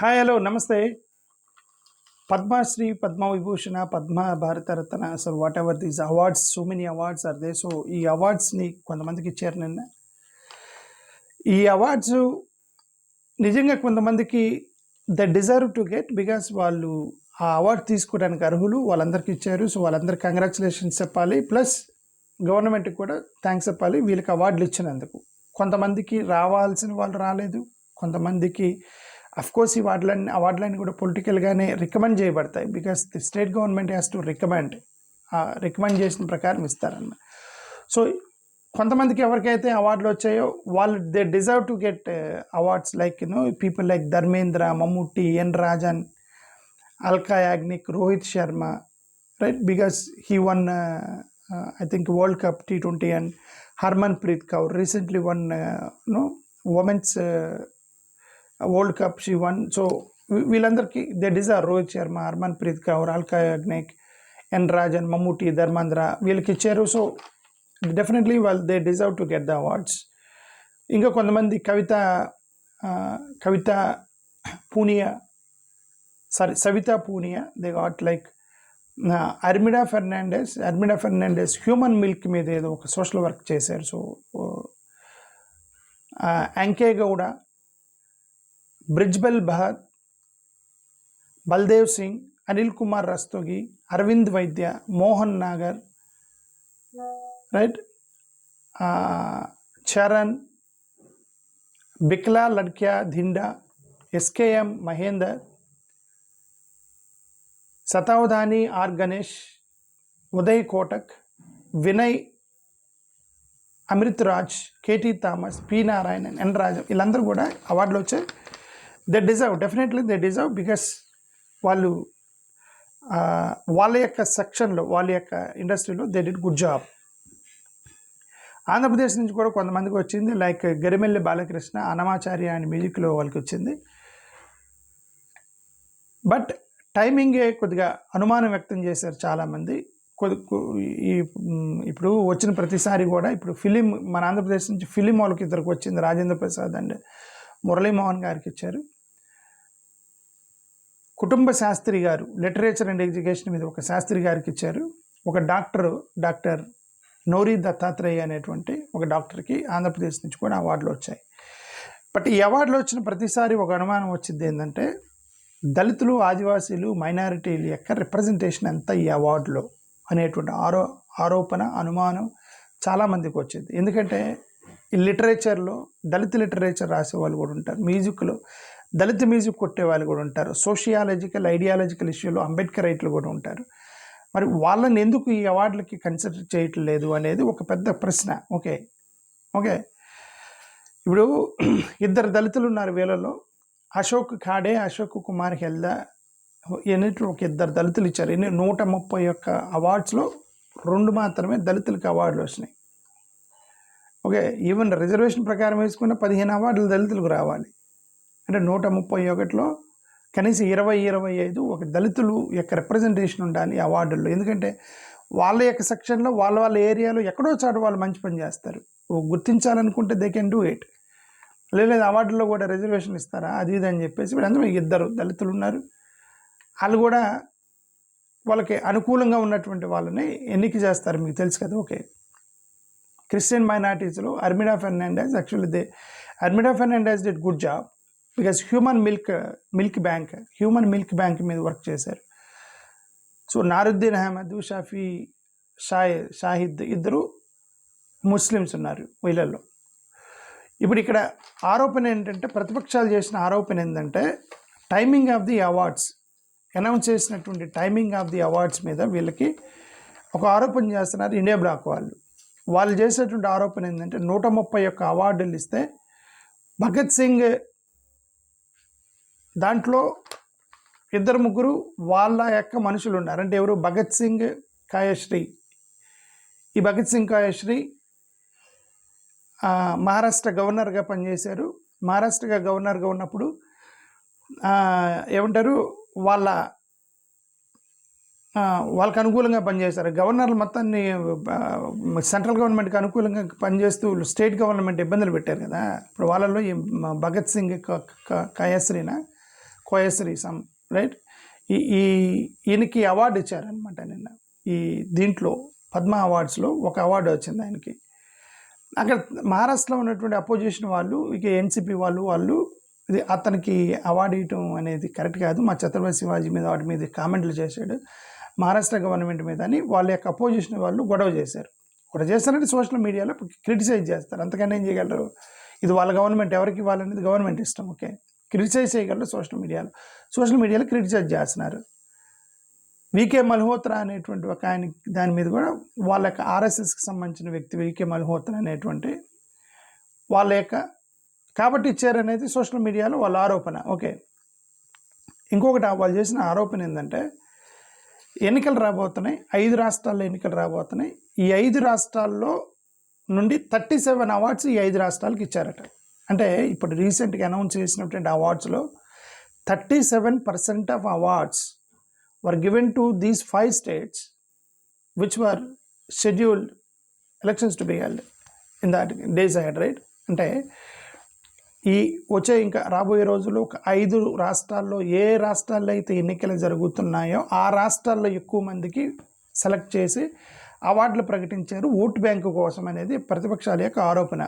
Hi hello నమస్తే. పద్మశ్రీ, పద్మ విభూషణ, పద్మ భారత రత్న, అసలు whatever these awards, so many awards are they. So ఈ అవార్డ్స్ని కొంతమందికి ఇచ్చారు నిన్న. ఈ అవార్డ్స్ నిజంగా కొంతమందికి they deserve to get, because వాళ్ళు ఆ అవార్డు తీసుకోవడానికి అర్హులు, వాళ్ళందరికీ ఇచ్చారు. సో వాళ్ళందరికీ కంగ్రాచులేషన్స్ చెప్పాలి, ప్లస్ గవర్నమెంట్కి కూడా థ్యాంక్స్ చెప్పాలి వీళ్ళకి అవార్డులు ఇచ్చినందుకు. కొంతమందికి రావాల్సిన వాళ్ళు రాలేదు, కొంతమందికి అఫ్కోర్స్ ఈ అవార్డులన్నీ కూడా పొలిటికల్గానే రికమెండ్ చేయబడతాయి, because the state government has to recommend చేసిన ప్రకారం ఇస్తారన్న. సో కొంతమందికి ఎవరికైతే అవార్డులు వచ్చాయో వాళ్ళు they deserve to get awards, like people like Dharmendra, Mammootty, N Rajan, Alka Yagnik, Rohit Sharma, right, because he won I think World Cup T20, and Harmanpreet Kaur recently won women's World Cup, she won. So వీళ్ళందరికీ they deserve. Rohit Sharma, Harmanpreet Kaur, Alka Yagnik, N Rajan, Mammootty, Dharmendra వీళ్ళకి ఇచ్చారు. So definitely వాళ్ళు they deserve to get the awards. ఇంకా కొంతమంది Savita Punia, they got like Armida Fernandes human milk మీద ఏదో ఒక social work చేశారు. సో అంకే గౌడ, బ్రిజ్బెల్ బహద్, బల్దేవ్ సింగ్, అనిల్ కుమార్ రస్తోగి, అరవింద్ వైద్య, మోహన్ నాగర్, రైట్, చరణ్, బిక్లా లడ్క్యా ధిండా, ఎస్కేఎం మహేందర్, సతావధాని ఆర్ గణేష్, ఉదయ్ కోటక్, వినయ్, అమృత్ రాజ్, కేటీ థామస్, పి నారాయణన్, ఎన్ రాజన్, వీళ్ళందరూ కూడా అవార్డులు వచ్చాయి. They deserve, definitely they deserve, because వాళ్ళు వాళ్ళ యొక్క సెక్షన్లో, వాళ్ళ యొక్క ఇండస్ట్రీలో they did good job. Andhra Pradesh నుంచి కూడా కొంతమందికి వచ్చింది, లైక్ గరిమెల్లి బాలకృష్ణ, అనమాచార్య అండ్ మ్యూజిక్లో వాళ్ళకి వచ్చింది. బట్ టైమింగే కొద్దిగా అనుమానం వ్యక్తం చేశారు చాలామంది. ఇప్పుడు వచ్చిన ప్రతిసారి కూడా ఇప్పుడు ఫిలిం, మన ఆంధ్రప్రదేశ్ నుంచి ఫిలిం వాళ్ళకి ఇద్దరికి వచ్చింది, రాజేంద్ర ప్రసాద్ అండ్ మురళీమోహన్ గారికి ఇచ్చారు. కుటుంబ శాస్త్రి గారు, లిటరేచర్ అండ్ ఎడ్యుకేషన్ మీద ఒక శాస్త్రి గారికి ఇచ్చారు. ఒక డాక్టర్ నోరీ దత్తాత్రేయ అనేటువంటి ఒక డాక్టర్కి ఆంధ్రప్రదేశ్ నుంచి కూడా అవార్డులు వచ్చాయి. బట్ ఈ అవార్డులు వచ్చిన ప్రతిసారి ఒక అనుమానం వచ్చింది, ఏంటంటే దళితులు, ఆదివాసీలు, మైనారిటీల యొక్క రిప్రజెంటేషన్ ఎంత ఈ అవార్డులో అనేటువంటి ఆరోపణ, అనుమానం చాలామందికి వచ్చింది. ఎందుకంటే ఈ లిటరేచర్లో దళిత లిటరేచర్ రాసే వాళ్ళు కూడా ఉంటారు, మ్యూజిక్లో దళిత మ్యూజిక్ కొట్టే వాళ్ళు కూడా ఉంటారు, సోషియాలజికల్, ఐడియాలజికల్ ఇష్యూలో అంబేద్కర్ రైట్లు కూడా ఉంటారు. మరి వాళ్ళని ఎందుకు ఈ అవార్డులకి కన్సిడర్ చేయట్లేదు అనేది ఒక పెద్ద ప్రశ్న. ఓకే, ఇప్పుడు ఇద్దరు దళితులు ఉన్నారు, వీళ్ళలో అశోక్ ఖాడే, అశోక్ కుమార్ హెల్దా ఎన్నిటి ఒక ఇద్దరు దళితులు ఇచ్చారు. 131 అవార్డ్స్లో 2 మాత్రమే దళితులకి అవార్డులు వచ్చినాయి. ఓకే, ఈవెన్ రిజర్వేషన్ ప్రకారం వేసుకున్న 15 అవార్డులు దళితులకు రావాలి. అంటే 131లో కనీసం 20-25 ఒక దళితులు యొక్క రిప్రజెంటేషన్ ఉండాలి అవార్డుల్లో. ఎందుకంటే వాళ్ళ యొక్క సెక్షన్లో, వాళ్ళ ఏరియాలో ఎక్కడో చాటు వాళ్ళు మంచి పని చేస్తారు, గుర్తించాలనుకుంటే దే కెన్ డూ ఇట్. లేదు అవార్డుల్లో కూడా రిజర్వేషన్ ఇస్తారా, అది ఇది అని చెప్పేసి వీళ్ళందరూ ఇద్దరు దళితులు ఉన్నారు. వాళ్ళు కూడా వాళ్ళకి అనుకూలంగా ఉన్నటువంటి వాళ్ళని ఎన్నిక చేస్తారు, మీకు తెలుసు కదా. ఓకే, క్రిస్టియన్ మైనారిటీస్లో Armida Fernandes, actually Armida Fernandes did good job, because human milk bank మీద వర్క్ చేశారు. సో నారుద్దీన్ అహ్మద్, షాహిద్ ఇద్దరు ముస్లిమ్స్ ఉన్నారు వీళ్ళల్లో. ఇప్పుడు ఇక్కడ ఆరోపణ ఏంటంటే, ప్రతిపక్షాలు చేసిన ఆరోపణ ఏంటంటే, timing of the awards announce చేసినటువంటి టైమింగ్ ఆఫ్ ది అవార్డ్స్ మీద వీళ్ళకి ఒక ఆరోపణ చేస్తున్నారు ఇండియా బ్లాక్ వాళ్ళు చేసేటువంటి ఆరోపణ ఏంటంటే, 131 అవార్డులు ఇస్తే భగత్ సింగ్ దాంట్లో 2-3 వాళ్ళ యొక్క మనుషులు ఉన్నారు. అంటే ఎవరు? భగత్ సింగ్ కాయశ్రీ. ఈ భగత్ సింగ్ కాయశ్రీ మహారాష్ట్ర గవర్నర్గా పనిచేశారు. మహారాష్ట్రగా గవర్నర్గా ఉన్నప్పుడు ఏమంటారు, వాళ్ళకి అనుకూలంగా పనిచేశారు. గవర్నర్లు మొత్తాన్ని సెంట్రల్ గవర్నమెంట్కి అనుకూలంగా పనిచేస్తూ స్టేట్ గవర్నమెంట్ ఇబ్బందులు పెట్టారు కదా. ఇప్పుడు వాళ్ళలో భగత్ సింగ్ కాయశ్రీనా కోయశ్రీ సమ్ రైట్. ఈయనకి అవార్డు ఇచ్చారనమాట నిన్న. ఈ దీంట్లో పద్మ అవార్డ్స్లో ఒక అవార్డు వచ్చింది ఆయనకి. అక్కడ మహారాష్ట్రలో ఉన్నటువంటి అపోజిషన్ వాళ్ళు, ఇక ఎన్సిపి వాళ్ళు ఇది అతనికి అవార్డు ఇవ్వటం అనేది కరెక్ట్ కాదు, మా ఛత్రపతి శివాజీ మీద వాటి మీద కామెంట్లు చేశాడు మహారాష్ట్ర గవర్నమెంట్ మీద అని వాళ్ళ యొక్క అపోజిషన్ వాళ్ళు గొడవ చేశారంటే సోషల్ మీడియాలో క్రిటిసైజ్ చేస్తారు. అంతకన్నా ఏం చేయగలరు? ఇది వాళ్ళ గవర్నమెంట్, ఎవరికి ఇవ్వాలనేది గవర్నమెంట్ ఇష్టం. ఓకే, క్రిటిసైజ్ చేయగలరు సోషల్ మీడియాలో క్రిటిసైజ్ చేస్తున్నారు. వికే మల్హోత్రా అనేటువంటి ఒక ఆయన దాని మీద కూడా వాళ్ళ యొక్క ఆర్ఎస్ఎస్కి సంబంధించిన వ్యక్తి వికే మల్హోత్రా అనేటువంటి వాళ్ళ యొక్క కాబట్టి ఇచ్చారనేది సోషల్ మీడియాలో వాళ్ళ ఆరోపణ. ఓకే, ఇంకొకటి వాళ్ళు చేసిన ఆరోపణ ఏంటంటే ఎన్నికలు రాబోతున్నాయి, 5 రాష్ట్రాల్లో ఎన్నికలు రాబోతున్నాయి. ఈ 5 రాష్ట్రాల్లో నుండి 37 అవార్డ్స్ ఈ 5 రాష్ట్రాలకు ఇచ్చారట. అంటే ఇప్పుడు రీసెంట్గా అనౌన్స్ చేసినటువంటి అవార్డ్స్లో 37% of awards were given to these 5 states which were scheduled elections to be held in that days ahead, right? అంటే ఈ వచ్చే ఇంకా రాబోయే రోజుల్లో ఒక 5 రాష్ట్రాల్లో ఏ రాష్ట్రాల్లో అయితే ఎన్నికలు జరుగుతున్నాయో ఆ రాష్ట్రాల్లో ఎక్కువ మందికి సెలెక్ట్ చేసి అవార్డులు ప్రకటించారు ఓటు బ్యాంకు కోసం అనేది ప్రతిపక్షాల యొక్క ఆరోపణ.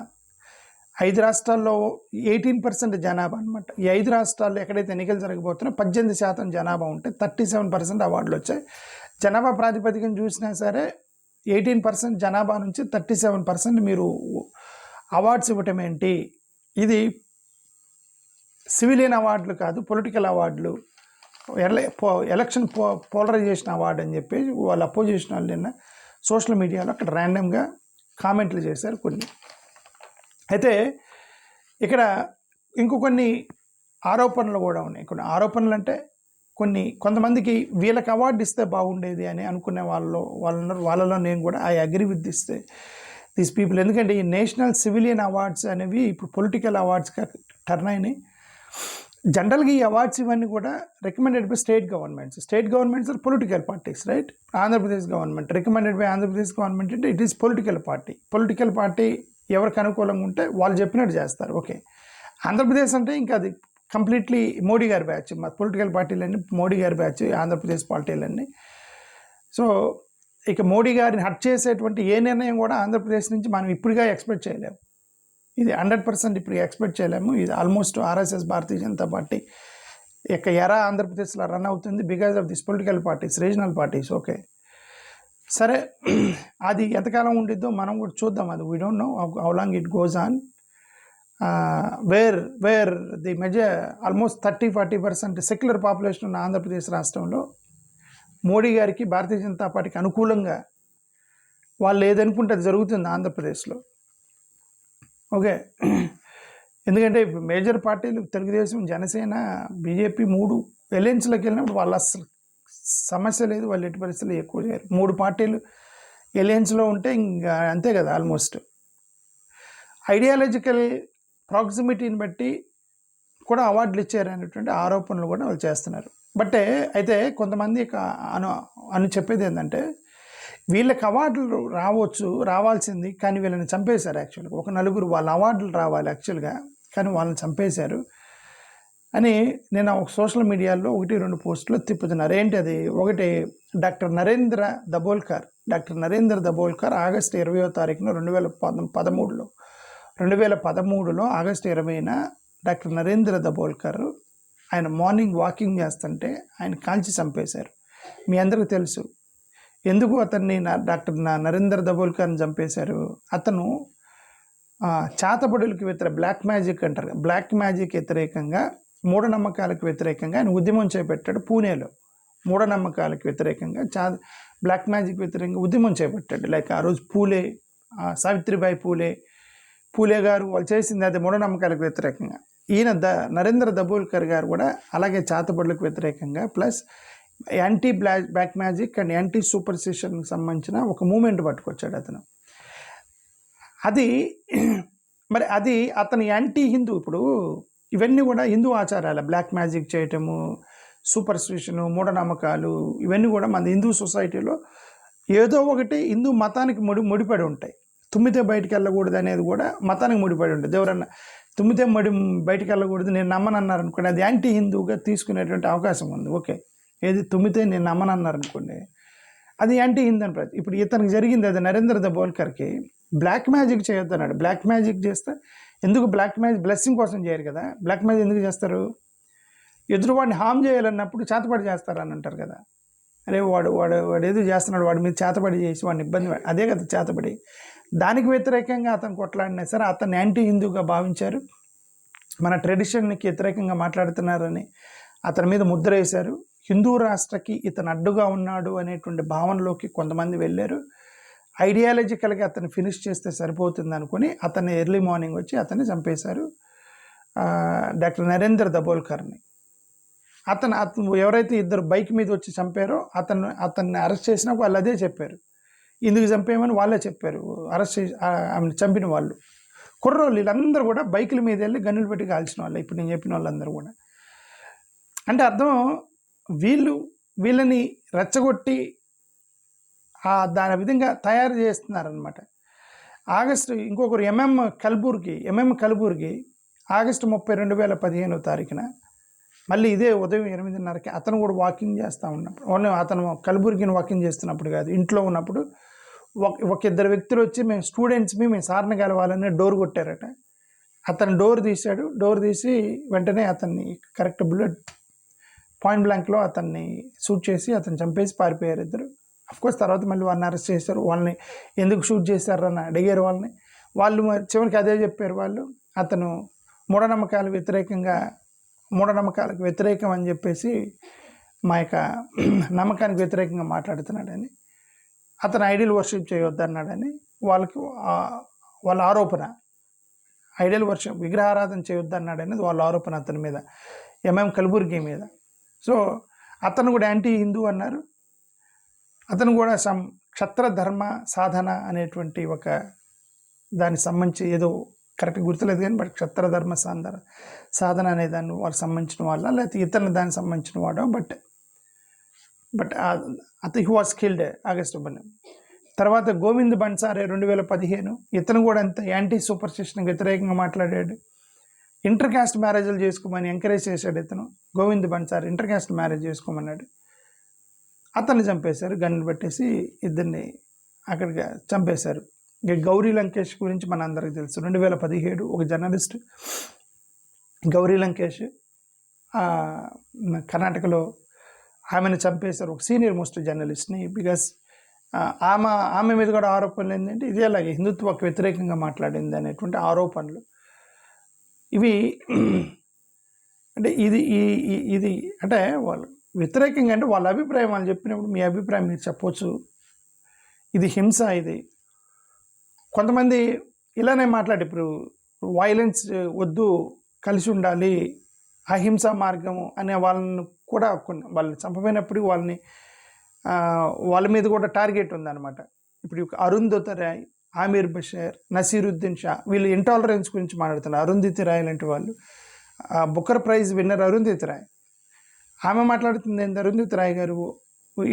5 రాష్ట్రాల్లో 18% జనాభా అనమాట. ఈ 5 రాష్ట్రాల్లో ఎక్కడైతే ఎన్నికలు జరగబోతున్నాయో 18% జనాభా ఉంటే 37% అవార్డులు వచ్చాయి. జనాభా ప్రాతిపదికన చూసినా సరే 18% జనాభా నుంచి 37% మీరు అవార్డ్స్ ఇవ్వటం ఏంటి? ఇది సివిలియన్ అవార్డులు కాదు, పొలిటికల్ అవార్డులు, ఎలక్షన్ పోలరైజేషన్ అవార్డు అని చెప్పి వాళ్ళ అపోజిషన్ వాళ్ళు నిన్న సోషల్ మీడియాలో అక్కడ ర్యాండమ్గా కామెంట్లు చేశారు కొన్ని. అయితే ఇక్కడ కొన్ని ఆరోపణలు కూడా ఉన్నాయి. కొన్ని ఆరోపణలు అంటే కొంతమందికి వీళ్ళకి అవార్డు ఇస్తే బాగుండేది అని అనుకునే వాళ్ళలో నేను కూడా I agree with this people. ఎందుకంటే ఈ నేషనల్ సివిలియన్ అవార్డ్స్ అనేవి ఇప్పుడు పొలిటికల్ అవార్డ్స్గా టర్న్ అయినాయి. జనరల్గా ఈ అవార్డ్స్ ఇవన్నీ కూడా recommended by state governments or political parties, right? Andhra Pradesh government recommended by Andhra Pradesh government అంటే ఇట్ ఈస్ పొలిటికల్ పార్టీ ఎవరికి అనుకూలంగా ఉంటే వాళ్ళు చెప్పినట్టు చేస్తారు. ఓకే, ఆంధ్రప్రదేశ్ అంటే ఇంకా అది కంప్లీట్లీ మోడీ గారి బ్యాచ్. మా పొలిటికల్ పార్టీలన్నీ మోడీ గారి బ్యాచ్, ఆంధ్రప్రదేశ్ పార్టీలన్నీ. సో ఇక మోడీ గారిని హట్ చేసేటువంటి ఏ నిర్ణయం కూడా ఆంధ్రప్రదేశ్ నుంచి మనం ఇప్పుడుగా ఎక్స్పెక్ట్ చేయలేము. ఇది 100% ఇప్పుడు ఎక్స్పెక్ట్ చేయలేము. ఇది almost RSS Bharatiya Janata party యొక్క ఎరా ఆంధ్రప్రదేశ్లో రన్ అవుతుంది because of this political parties, regional parties. Okay, సరే, అది ఎంతకాలం ఉండిద్దో మనం కూడా చూద్దాం. అది we don't know how long it goes on. Wear the measure almost 30-40% secular population ఉన్న ఆంధ్రప్రదేశ్ రాష్ట్రంలో మోడీ గారికి భారతీయ జనతా పార్టీకి అనుకూలంగా వాళ్ళు ఏదనుకుంటే అది జరుగుతుంది ఆంధ్రప్రదేశ్లో. ఓకే, ఎందుకంటే మేజర్ పార్టీలు తెలుగుదేశం, జనసేన, బీజేపీ 3 ఎలయన్స్లోకి వెళ్ళినప్పుడు వాళ్ళు అసలు సమస్య లేదు, వాళ్ళు ఎట్టి పరిస్థితులు ఎక్కువ చేయరు. 3 పార్టీలు ఎలయన్స్లో ఉంటే ఇంకా అంతే కదా. ఆల్మోస్ట్ ఐడియాలజికల్ ప్రాక్సిమిటీని బట్టి కూడా అవార్డులు ఇచ్చారు అనేటువంటి ఆరోపణలు కూడా వాళ్ళు చేస్తున్నారు. అయితే కొంతమంది అని చెప్పేది ఏంటంటే వీళ్ళకి అవార్డులు రావాల్సింది కానీ వీళ్ళని చంపేశారు. యాక్చువల్గా ఒక 4 వాళ్ళ అవార్డులు రావాలి యాక్చువల్గా, కానీ వాళ్ళని చంపేశారు అని నేను ఒక సోషల్ మీడియాలో 1-2 పోస్టులు తిప్పుతున్నారు. ఏంటి అది? ఒకటి, డాక్టర్ నరేంద్ర దబోల్కర్ ఆగస్టు 20వ తారీఖున 2013లో ఆగస్టు 20న డాక్టర్ నరేంద్ర దబోల్కర్ ఆయన మార్నింగ్ వాకింగ్ చేస్తుంటే ఆయన కాల్చి చంపేశారు. మీ అందరికీ తెలుసు ఎందుకు అతన్ని డాక్టర్ నరేంద్ర దబోల్కర్ని చంపేశారు. అతను చాతబడులకి బ్లాక్ మ్యాజిక్ అంటారు, బ్లాక్ మ్యాజిక్ వ్యతిరేకంగా, మూఢనమ్మకాలకు వ్యతిరేకంగా ఆయన ఉద్యమం చేపట్టాడు. పూణేలో మూఢనమ్మకాలకు వ్యతిరేకంగా బ్లాక్ మ్యాజిక్ వ్యతిరేకంగా ఉద్యమం చేపట్టాడు. లైక్ ఆ రోజు సావిత్రిబాయి పూలే గారు వాళ్ళు చేసింది అదే మూఢనమ్మకాలకు వ్యతిరేకంగా. ఈయన నరేంద్ర దబోల్కర్ గారు కూడా అలాగే చాతబడులకు వ్యతిరేకంగా plus anti black magic and anti సూపర్స్టిషన్కి సంబంధించిన ఒక మూమెంట్ పట్టుకొచ్చాడు అతను. అది అతను యాంటీ హిందూ. ఇప్పుడు ఇవన్నీ కూడా హిందూ ఆచారాలు, బ్లాక్ మ్యాజిక్ చేయటము, సూపర్స్టిషను, మూఢనమ్మకాలు, ఇవన్నీ కూడా మన హిందూ సొసైటీలో ఏదో ఒకటి హిందూ మతానికి ముడిపడి ఉంటాయి. తుమ్మితే బయటికి వెళ్ళకూడదు అనేది కూడా మతానికి ముడిపడి ఉంటుంది. ఎవరన్నా తుమ్మితే మడి బయటికి వెళ్ళకూడదు, నేను నమ్మనన్నారు అనుకోండి, అది యాంటీ హిందూగా తీసుకునేటువంటి అవకాశం ఉంది. ఓకే, ఏది తుమ్మితే నేను నమ్మనన్నారు అనుకోండి, అది యాంటీ హిందూ అని ఇప్పుడు ఇతనికి జరిగింది అది, నరేంద్ర దబోల్కర్కి బ్లాక్ మ్యాజిక్ చేయొద్దన్నాడు. బ్లాక్ మ్యాజిక్ చేస్తే ఎందుకు బ్లాక్ మ్యాజిక్ బ్లెస్సింగ్ కోసం చేయరు కదా, బ్లాక్ మ్యాజిక్ ఎందుకు చేస్తారు? ఎదురువాడిని హామ్ చేయాలన్నప్పుడు చేతపడి చేస్తారని అంటారు కదా. అరే వాడు వాడు వాడు ఏదో చేస్తున్నాడు, వాడి మీద చేతపడి చేసి వాడిని ఇబ్బంది అదే కదా చేతపడి. దానికి వ్యతిరేకంగా అతను కొట్లాడినా సరే అతన్ని యాంటీ హిందూగా భావించారు, మన ట్రెడిషన్కి వ్యతిరేకంగా మాట్లాడుతున్నారని అతని మీద ముద్ర వేశారు. హిందూ రాష్ట్రకి ఇతను అడ్డుగా ఉన్నాడు అనేటువంటి భావనలోకి కొంతమంది వెళ్ళారు. ఐడియాలజికల్గా అతను ఫినిష్ చేస్తే సరిపోతుంది అనుకుని అతన్ని ఎర్లీ మార్నింగ్ వచ్చి అతన్ని చంపేశారు, డాక్టర్ నరేంద్ర దబోల్కర్ని. అతను ఎవరైతే ఇద్దరు బైక్ మీద వచ్చి చంపారో అతన్ని అరెస్ట్ చేసినా వాళ్ళు అదే చెప్పారు, ఇందుకు చంపేయమని వాళ్ళే చెప్పారు. అరెస్ట్ చేసి ఆమెను చంపిన వాళ్ళు కుర్రోళ్ళు వీళ్ళందరూ కూడా బైకుల మీద వెళ్ళి గన్నులు పెట్టి కాల్చిన వాళ్ళు, ఇప్పుడు నేను చెప్పిన వాళ్ళందరూ కూడా. అంటే అర్థం వీళ్ళని రెచ్చగొట్టి దాని విధంగా తయారు చేస్తున్నారనమాట. ఇంకొకరు ఎంఎం కల్బూర్గి ఆగస్టు 30, 2015 మళ్ళీ ఇదే ఉదయం 8:30కి అతను కూడా వాకింగ్ చేస్తూ ఉన్నప్పుడు, అతను కల్బుర్గిని వాకింగ్ చేస్తున్నప్పుడు కాదు, ఇంట్లో ఉన్నప్పుడు ఒక ఇద్దరు వ్యక్తులు వచ్చి మేము స్టూడెంట్స్ మేము సార్ని కలవాలని డోర్ కొట్టారట. అతను డోర్ తీశాడు, డోర్ తీసి వెంటనే అతన్ని కరెక్ట్ బుల్లెట్ పాయింట్ బ్లాంక్లో అతన్ని షూట్ చేసి అతను చంపేసి పారిపోయారు ఇద్దరు. అఫ్కోర్స్ తర్వాత మళ్ళీ వాళ్ళని అరెస్ట్ చేశారు. వాళ్ళని ఎందుకు షూట్ చేశారని అడిగారు వాళ్ళని. వాళ్ళు చివరికి అదే చెప్పారు, వాళ్ళు అతను మూఢనమ్మకాలకు వ్యతిరేకం అని చెప్పేసి మా యొక్క నమ్మకానికి వ్యతిరేకంగా మాట్లాడుతున్నాడని, అతను ఐడియల్ వర్షిప్ చేయొద్దన్నాడని వాళ్ళ ఆరోపణ. ఐడియల్ వర్షిప్ విగ్రహారాధన చేయొద్దన్నాడనేది వాళ్ళ ఆరోపణ అతని మీద, ఎంఎం కల్బుర్గి మీద. సో అతను కూడా యాంటీ హిందూ అన్నారు. అతను కూడా క్షత్ర ధర్మ సాధన అనేటువంటి ఒక దానికి సంబంధించి ఏదో కరెక్ట్ గుర్తులేదు కానీ బట్ క్షత్ర ధర్మ సాధన అనే దాన్ని వాళ్ళకి సంబంధించిన వాళ్ళ లేకపోతే ఇతరులు దానికి సంబంధించిన వాడో but he was killed August 1. తర్వాత గోవింద్ బన్సారే 2015 ఇతను కూడా అంత యాంటీ సూపర్స్టిషన్కి వ్యతిరేకంగా మాట్లాడాడు. ఇంటర్ కాస్ట్ మ్యారేజ్లు చేసుకోమని ఎంకరేజ్ చేశాడు ఇతను. Govind Pansare inter caste marriage చేసుకోమన్నాడు. అతన్ని చంపేశారు, గన్ను పెట్టేసి ఇద్దరిని అక్కడికి చంపేశారు. ఇక గౌరీ లంకేష్ గురించి మన అందరికీ తెలుసు. 2017 ఒక జర్నలిస్ట్ గౌరీ లంకేష్ కర్ణాటకలో ఆమెను చంపేశారు, ఒక సీనియర్ మోస్ట్ జర్నలిస్ట్ని. బికాస్ ఆమె మీద కూడా ఆరోపణలు ఏంటంటే ఇదే అలాగే హిందుత్వకు వ్యతిరేకంగా మాట్లాడింది అనేటువంటి ఆరోపణలు. ఇవి అంటే ఇది అంటే వాళ్ళు వ్యతిరేకంగా అంటే వాళ్ళ అభిప్రాయం వాళ్ళు చెప్పినప్పుడు మీ అభిప్రాయం మీరు చెప్పవచ్చు. ఇది హింస. ఇది కొంతమంది ఇలానే ఇప్పుడు వైలెన్స్ వద్దు, కలిసి ఉండాలి, అహింసా మార్గము అనే వాళ్ళని కూడా వాళ్ళని చంపమైనప్పుడు వాళ్ళ మీద కూడా టార్గెట్ ఉందన్నమాట. ఇప్పుడు అరుంధతి రాయ్, ఆమీర్ బషీర్, నసీరుద్దీన్ షా వీళ్ళు ఇంటాలరెన్స్ గురించి మాట్లాడుతున్నారు. అరుంధతి రాయ్ లాంటి వాళ్ళు, Booker Prize winner Arundhati Roy, ఆమె మాట్లాడుతుంది ఏంటి? అరుంధతి రాయ్ గారు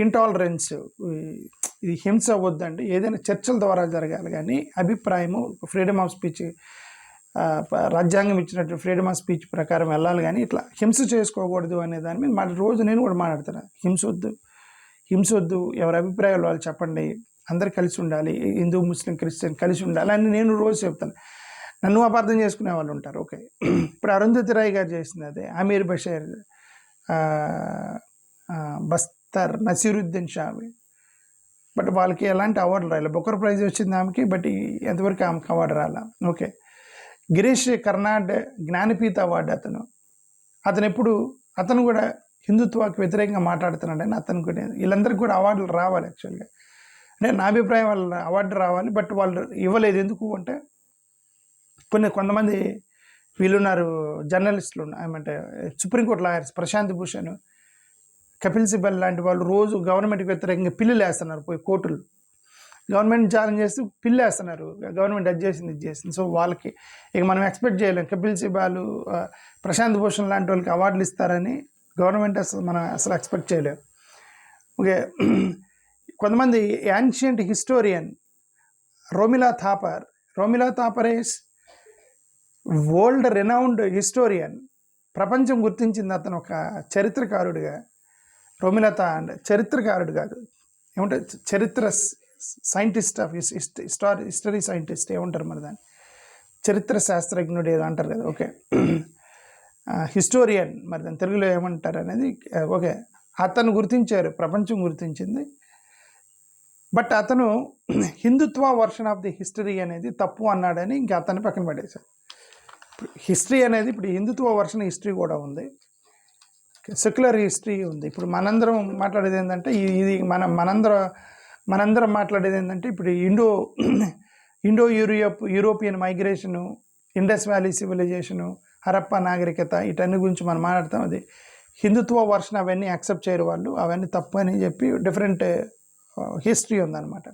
ఇంటాలరెన్స్, ఇది హింస వద్దండి, ఏదైనా చర్చల ద్వారా జరగాలి కానీ అభిప్రాయము ఫ్రీడమ్ ఆఫ్ స్పీచ్, రాజ్యాంగం ఇచ్చినట్టు ఫ్రీడమ్ ఆఫ్ స్పీచ్ ప్రకారం వెళ్ళాలి కానీ ఇట్లా హింస చేసుకోకూడదు అనే దాని మీద రోజు నేను కూడా మాట్లాడుతున్నాను. హింస వద్దు, ఎవరి అభిప్రాయాలు వాళ్ళు చెప్పండి, అందరు కలిసి ఉండాలి, హిందూ ముస్లిం క్రిస్టియన్ కలిసి ఉండాలి అని నేను రోజు చెప్తాను. నన్ను అపార్థం చేసుకునే వాళ్ళు ఉంటారు. ఓకే, ఇప్పుడు అరుంధతి రాయ్ గారు చేసింది అదే, అమీర్ బషీర్, బస్తర్, నసీరుద్దీన్ షా, బట్ వాళ్ళకి ఎలాంటి అవార్డులు రాయాలి. బుకర్ ప్రైజ్ వచ్చింది ఆమెకి, బట్ ఎంతవరకు ఆమెకి అవార్డు రాలా. ఓకే, గిరీష్ కర్నాడ్ జ్ఞానపీఠ అవార్డు అతను కూడా హిందుత్వానికి వ్యతిరేకంగా మాట్లాడుతున్నాడని అతను కూడా, వీళ్ళందరికీ కూడా అవార్డులు రావాలి. యాక్చువల్గా అంటే నా అభిప్రాయం వాళ్ళ అవార్డు రావాలి, బట్ వాళ్ళు ఇవ్వలేదు. ఎందుకు అంటే కొంతమంది వీళ్ళున్నారు, జర్నలిస్టులు ఏమంటే సుప్రీంకోర్టు లాయర్స్, ప్రశాంత్ భూషణ్, కపిల్ సిబల్ లాంటి వాళ్ళు రోజు గవర్నమెంట్కి వ్యతిరేకంగా పిల్లులు వేస్తున్నారు. పోయి కోర్టులు గవర్నమెంట్ ఛాలెంజ్ చేస్తూ పిల్లు వేస్తున్నారు, గవర్నమెంట్ అది చేసింది ఇది చేసింది. సో వాళ్ళకి ఇక మనం ఎక్స్పెక్ట్ చేయలేం కపిల్ సిబాలు, ప్రశాంత్ భూషణ్ లాంటి వాళ్ళకి అవార్డులు ఇస్తారని మనం అసలు ఎక్స్పెక్ట్ చేయలేం. ఓకే, కొంతమంది ancient historian Romila Thapar is world renowned historian, ప్రపంచం గుర్తించింది అతను ఒక చరిత్రకారుడిగా. రోమిలత అండ్ చరిత్రకారుడు కాదు, ఏమంటే చరిత్ర సైంటిస్ట్ ఆఫ్ హిస్టరీ సైంటిస్ట్ ఏమంటారు మరి దాన్ని, చరిత్ర శాస్త్రజ్ఞుడు ఏదో అంటారు కదా, ఓకే. హిస్టోరియన్ మరి దాని తెలుగులో ఏమంటారు అనేది, ఓకే. అతను గుర్తించారు, ప్రపంచం గుర్తించింది. బట్ అతను హిందుత్వ వర్షన్ ఆఫ్ ది హిస్టరీ అనేది తప్పు అన్నాడని ఇంకా అతన్ని పక్కన పడేశారు. హిస్టరీ అనేది ఇప్పుడు హిందుత్వ వర్షన్ హిస్టరీ కూడా ఉంది, సెక్యులర్ హిస్టరీ ఉంది. ఇప్పుడు మనందరం మాట్లాడేది ఏంటంటే ఇది మనందరం మాట్లాడేది ఏంటంటే ఇప్పుడు Indo European migration, Indus valley civilisation, Harappa నాగరికత, వీటన్ని గురించి మనం మాట్లాడతాం. అది హిందుత్వ వర్షన్ అవన్నీ యాక్సెప్ట్ చేయరు వాళ్ళు, అవన్నీ తప్పు అని చెప్పి డిఫరెంట్ హిస్టరీ ఉందన్నమాట.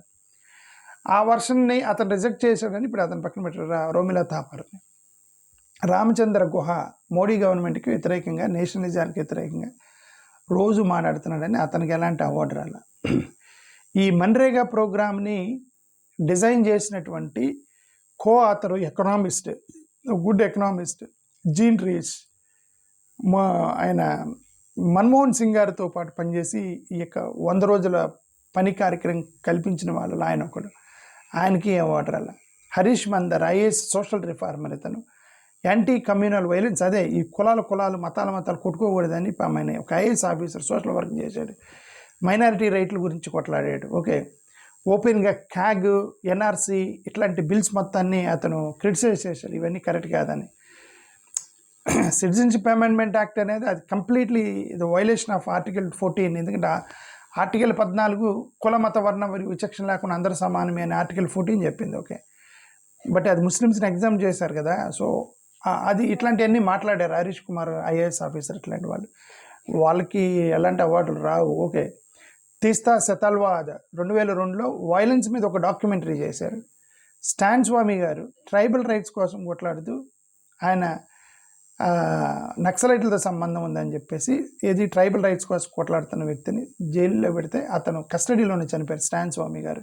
ఆ వర్షన్ని అతను రిజెక్ట్ చేశాడని ఇప్పుడు అతను పక్కన పెట్టారు రోమిలా థాపర్ని. రామచంద్ర గుహ మోడీ గవర్నమెంట్కి వ్యతిరేకంగా, నేషనలిజానికి వ్యతిరేకంగా రోజు మాట్లాడుతున్నాడని అతనికి ఎలాంటి అవార్డు రాల. ఈ మన్రేగా ప్రోగ్రామ్ని డిజైన్ చేసినటువంటి co author economist, good economist Jean Dreze, ఆయన మన్మోహన్ సింగ్ గారితో పాటు పనిచేసి ఈ యొక్క 100 రోజుల పని కార్యక్రమం కల్పించిన వాళ్ళు ఆయన ఒకడు, ఆయనకి అవార్డు రాల. Harish Mandar IAS social reformer, ఇతను యాంటీ కమ్యూనల్ వైలెన్స్, అదే ఈ కులాలు మతాలు కొట్టుకోకూడదని ఆయన ఒక ఐఏఎస్ ఆఫీసర్ సోషల్ వర్క్ చేశాడు, మైనారిటీ రైట్ల గురించి కొట్లాడాడు, ఓకే. ఓపెన్గా క్యాగ్, ఎన్ఆర్సీ ఇట్లాంటి బిల్స్ మొత్తాన్ని అతను క్రిటిసైజ్ చేశాడు, ఇవన్నీ కరెక్ట్ కాదని. సిటిజన్షిప్ అమెండ్మెంట్ యాక్ట్ అనేది అది కంప్లీట్లీ ఇది వైలేషన్ ఆఫ్ ఆర్టికల్ 14, ఎందుకంటే ఆర్టికల్ 14 కుల మత వర్ణ విచక్షణ లేకుండా అందరూ సమానమే అని ఆర్టికల్ 14 చెప్పింది, ఓకే. బట్ అది ముస్లిమ్స్ని ఎగ్జామ్ చేశారు కదా, సో అది ఇట్లాంటివన్నీ మాట్లాడారు హరీష్ కుమార్ ఐఏఎస్ ఆఫీసర్, ఇట్లాంటి వాళ్ళకి ఎలాంటి అవార్డులు రావు, ఓకే. తీస్తా సెతల్వాద్ 2002లో వైలెన్స్ మీద ఒక డాక్యుమెంటరీ చేశారు. స్టాన్ స్వామి గారు ట్రైబల్ రైట్స్ కోసం కొట్లాడుతూ ఆయన నక్సలైట్లతో సంబంధం ఉందని చెప్పేసి ఏది ట్రైబల్ రైట్స్ కోసం కొట్లాడుతున్న వ్యక్తిని జైల్లో పెడితే అతను కస్టడీలోనే చనిపోయారు, స్టాన్ స్వామి గారు.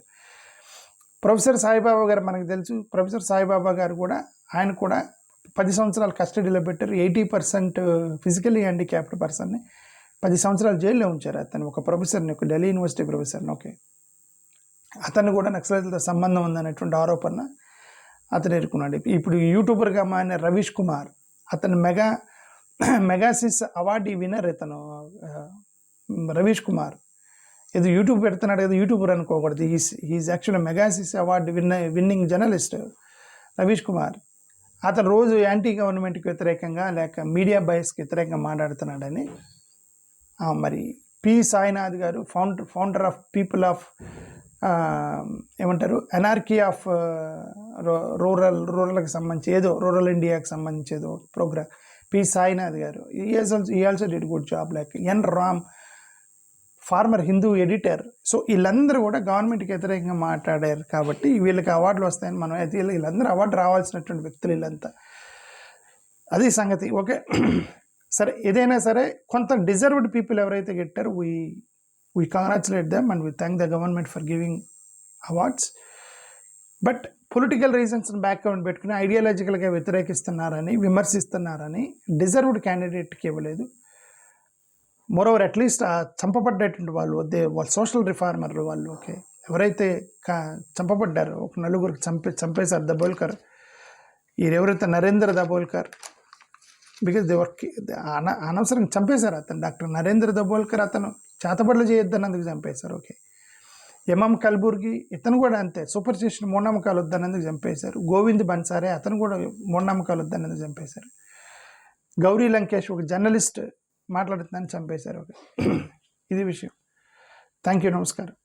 ప్రొఫెసర్ సాయిబాబా గారు మనకు తెలుసు, ప్రొఫెసర్ సాయిబాబా గారు కూడా ఆయన కూడా 10 సంవత్సరాలు కస్టడీలో పెట్టారు. 80% ఫిజికల్లీ హ్యాండిక్యాప్డ్ పర్సన్ని 10 సంవత్సరాలు జైల్లో ఉంచారు. అతను ఒక ప్రొఫెసర్ని, ఒక ఢిల్లీ యూనివర్సిటీ ప్రొఫెసర్ని, ఓకే. అతను కూడా నక్సలైట్లతో సంబంధం ఉందనేటువంటి ఆరోపణ అతను ఎదుర్కొన్నాడు. ఇప్పుడు యూట్యూబర్గా మారిన రవీష్ కుమార్, అతను మెగాసిస్ అవార్డు విన్నర్. ఇతను రవీష్ కుమార్ ఏదో యూట్యూబ్ పెడుతున్నాడు కదా, యూట్యూబర్ అనుకోకూడదు, is actually మెగాసిస్ award winning journalist Ravish Kumar. అతను రోజు యాంటీ గవర్నమెంట్కి వ్యతిరేకంగా లేక మీడియా బయస్కి వ్యతిరేకంగా మాట్లాడుతున్నాడని మరి పి సాయినాథ్ గారు, ఫౌండర్ ఆఫ్ పీపుల్ ఆఫ్ ఏమంటారు ఎనార్కీ ఆఫ్ రూరల్కి సంబంధించి ఏదో రూరల్ ఇండియాకి సంబంధించి ఏదో programme, P Sainath garu he also did good job. Like N Ram, former Hindu editor. So వీళ్ళందరూ కూడా గవర్నమెంట్కి వ్యతిరేకంగా మాట్లాడారు కాబట్టి వీళ్ళకి అవార్డులు వస్తాయని మనం అయితే వీళ్ళందరూ అవార్డు రావాల్సినటువంటి వ్యక్తులు వీళ్ళంతా, అది సంగతి, ఓకే. సరే, ఏదైనా సరే కొంత డిజర్వ్డ్ పీపుల్ ఎవరైతే గెట్టారో we congratulate them and we thank the government for giving awards. But political reasons background పెట్టుకుని ఐడియాలజికల్గా వ్యతిరేకిస్తున్నారని, విమర్శిస్తున్నారని డిజర్వ్డ్ క్యాండిడేట్కి ఇవ్వలేదు. మోరోవర్ అట్లీస్ట్ చంపబడ్డటువంటి వాళ్ళు సోషల్ రిఫార్మర్లు వాళ్ళు, ఓకే, ఎవరైతే చంపబడ్డారో ఒక నలుగురికి చంపేశారు దబోల్కర్, ఎవరైతే నరేంద్ర దబోల్కర్, బికాజ్ అనవసరంగా చంపేశారు అతను, డాక్టర్ నరేంద్ర దబోల్కర్. అతను చేతబడులు చేయొద్దన్నందుకు చంపేశారు, ఓకే. ఎంఎం కల్బుర్గి, ఇతను కూడా అంతే, సూపర్ స్టిషన్ మూఢనమ్మకాలు వద్దన్నందుకు చంపేశారు. గోవింద్ బన్సారే, అతను కూడా మూఢనమ్మకాలు వద్దన్నందుకు చంపేశారు. గౌరీ లంకేష్ ఒక జర్నలిస్ట్ మాట్లాడుతుందని చంపేశారు, ఓకే. ఇది విషయం. థ్యాంక్ యూ, నమస్కారం.